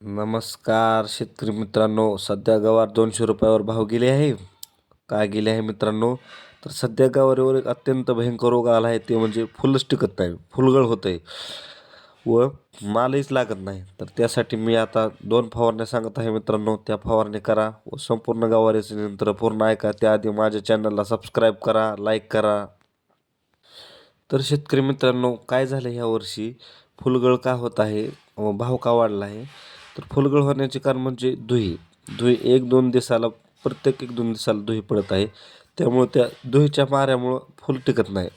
नमस्कार शेतकरी मित्रांनो. सध्या गवार 200 रुपयावर भाव गेले आहे. काय गेले आहे मित्रांनो? तर सध्या गवारीवर एक अत्यंत भयंकर रोग आला आहे, ते म्हणजे फुलच टिकत नाही, फुलगळ होत आहे व मालच लागत नाही. तर त्यासाठी मी आता 2 फवारण्या सांगत आहे मित्रांनो. त्या फवारणी करा व संपूर्ण गवारीचं नियंत्रण पूर्ण ऐका. त्याआधी माझ्या चॅनलला सबस्क्राईब करा, लाईक करा. तर शेतकरी मित्रांनो, काय झालं ह्या वर्षी फुलगळ का होत आहे व भाव का वाढला आहे? तर फुलगळ होण्याचे कारण म्हणजे धुई. धुई 1-2 दिवसाला, प्रत्येक 1-2 दिवसाला धुई पडत आहे. त्यामुळे त्या धुईच्या माऱ्यामुळं फुल टिकत नाही.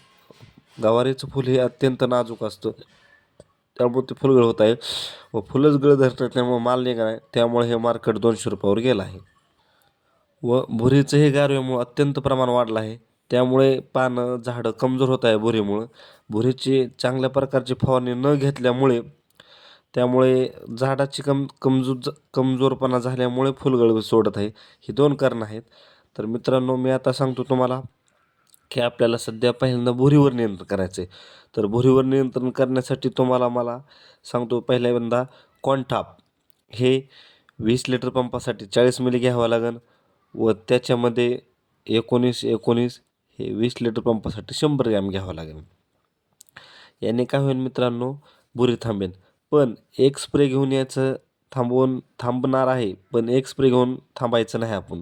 गवारीचं फुल हे अत्यंत नाजूक असतं, त्यामुळे ते फुलगळ होत आहे व फुलच गळ धरत नाही, त्यामुळे माल निघा नाही. त्यामुळे हे मार्केट 200 रुपयावर गेलं आहे. व भुरीचं हे गारव्यामुळं अत्यंत प्रमाण वाढलं आहे. त्यामुळे पानं, झाडं कमजोर होत आहे भुरीमुळं. भुरीची चांगल्या प्रकारची फवारणी न घेतल्यामुळे, त्यामुळे झाडाची कमजोरपणा झाल्यामुळे फुलगळ सोडत आहे. ही 2 कारणं आहेत. तर मित्रांनो, मी आता सांगतो तुम्हाला की आपल्याला सध्या पहिल्यांदा भुरीवर नियंत्रण करायचं आहे. तर भुरीवर नियंत्रण करण्यासाठी मला सांगतो, पहिल्यांदा कॉन्टाप हे 20 लिटर पंपासाठी 40 मिली घ्यावं लागेल व त्याच्यामध्ये 19-19 हे 20 लिटर पंपासाठी 100 ग्रॅम घ्यावं लागेल. याने काय होईल मित्रांनो, भुरी थांबेल. पण एक स्प्रे घेऊन यायचं, थांबणार आहे, पण एक स्प्रे घेऊन थांबायचं नाही आपण.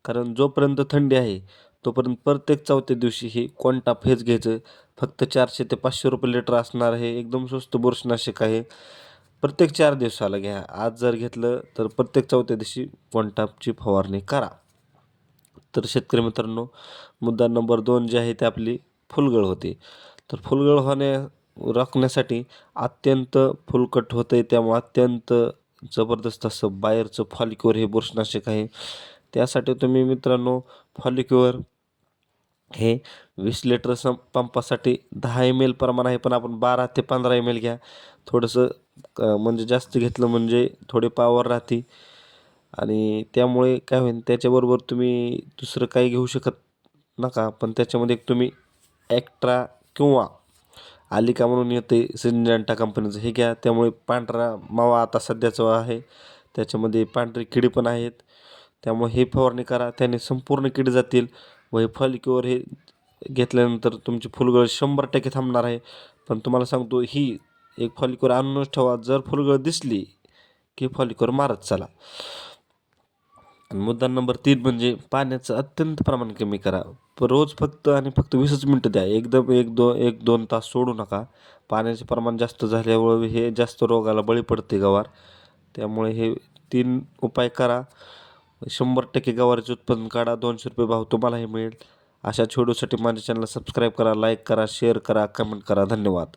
कारण जोपर्यंत थंडी आहे तोपर्यंत प्रत्येक 4थ्या दिवशी हे कॉन्टाप हेच घ्यायचं. फक्त 400 ते 500 रुपये लिटर असणार आहे. एकदम स्वस्त बुरशीनाशक आहे. प्रत्येक 4 दिवसाला घ्या. आज जर घेतलं तर प्रत्येक 4थ्या दिवशी कॉन्टापची फवारणी करा. तर शेतकरी मित्रांनो, मुद्दा नंबर 2 जे आहे ते आपली फुलगळ होते. तर फुलगळ रोखण्यासाठी अत्यंत फुलकट होतं आहे, त्यामुळे अत्यंत जबरदस्त असं बाहेरचं फॉलिक्युअर हे बुरशीनाशक आहे. त्यासाठी तुम्ही मित्रांनो, फॉलिक्युअर हे 20 लिटर पंपासाठी 10 ml प्रमाण आहे, पण आपण 12 ते 15 ml घ्या. थोडंसं म्हणजे जास्त घेतलं म्हणजे थोडी पॉवर राहते आणि त्यामुळे काय होईल, त्याच्याबरोबर तुम्ही दुसरं काही घेऊ शकत नका. पण त्याच्यामध्ये एक तुम्ही ॲक्ट्रा किंवा आलिका म्हणून येते सिंजंटा कंपनीचं, हे घ्या. त्यामुळे पांढरा मावा आता सध्याचा आहे, त्याच्यामध्ये पांढरी किडी पण आहेत. त्यामुळे हे फवारणी करा, त्याने संपूर्ण किडी जातील व हे फॉलिक्युअर हे घेतल्यानंतर तुमची फुलगळ 100% थांबणार आहे. पण तुम्हाला सांगतो, ही एक फॉलिक्युअर आणूनच ठेवा. जर फुलगळ दिसली की फॉलिक्युअर मारत चला. आणि मुद्दा नंबर 3 म्हणजे पाण्याचं अत्यंत प्रमाण कमी करा. रोज फक्त आणि फक्त 20च मिनटं द्या. एकदम 1-2 तास सोडू नका. पाण्याचे प्रमाण जास्त झाल्यामुळे हे जास्त रोगाला बळी पडते गवार. त्यामुळे हे 3 उपाय करा. 100% गवारीचे उत्पादन काढा. 200 रुपये भाव तुम्हालाही मिळेल. अशा व्हिडिओसाठी माझ्या चॅनलला सबस्क्राईब करा, लाईक करा, शेअर करा, कमेंट करा. धन्यवाद.